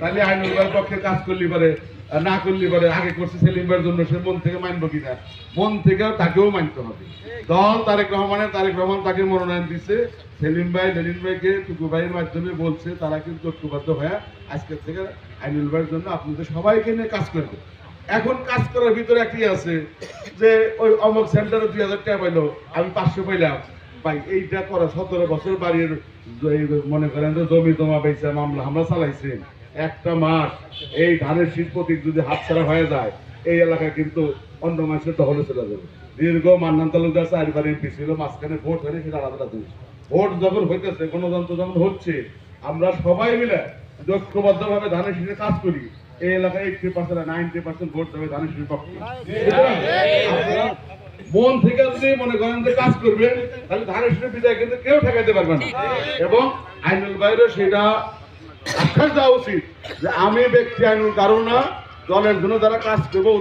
তাহলে আইনুল ভাইয়ের পক্ষে কাজ করলি পারে, না করলি পারে আগে করছে সেলিম ভাইয়ের জন্য, সে মন থেকে মানবো কিনা? মন থেকে তাকেও মানতে হবে। দল তারেক রহমান তাকে মনোনয়ন দিচ্ছে, সেলিম ভাই লেলিন ভাইকে টুকু ভাইয়ের মাধ্যমে বলছে, তারা কিন্তু ঐক্যবদ্ধ হয়ে আজকের থেকে আইনুল ভাইয়ের জন্য আপনাদের সবাইকে নিয়ে কাজ করবে। এখন কাজ করার ভিতরে একটি আছে যে ওই অমুক সেন্টারে 2000 টাকা পাইলো, আমি 500 পাইলাম। ভাই এইটা করা 17 বছর বাড়ির মনে করেন যে জমি জমা বেচে মামলা আমরা চালাইছি, একটা মাস এই ধানের শীষ প্রতীক যদি হাতছাড়া হয়ে যায়, এই এলাকায় কিন্তু অন্য মানুষের দখলে চলে যাবে। দীর্ঘ মান্নান তালুকদার 4 বার এমপি ছিল, মাঝখানে ভোট হয়নি, সেটা আলাদা জিনিস। ভোট যখন হইতেছে, গণতন্ত্র যখন হচ্ছে, আমরা সবাই মিলে ঐক্যবদ্ধ ভাবে ধানের শীষে কাজ করি। এই এলাকায় 80% 90% ভোট দেবে ধানের শীষের পক্ষে। মন থেকে যদি মনে করেন যে কাজ করবেন, তাহলে ধানের শীষের বিজয় কিন্তু কেউ ঠেকাইতে পারবে না। এবং আইনুল ভাইয়েরও সেটা আশ্বাস দেওয়া উচিত যে আমি ব্যক্তি আইনুল কারণ না, দলের জন্য যারা কাজ করবো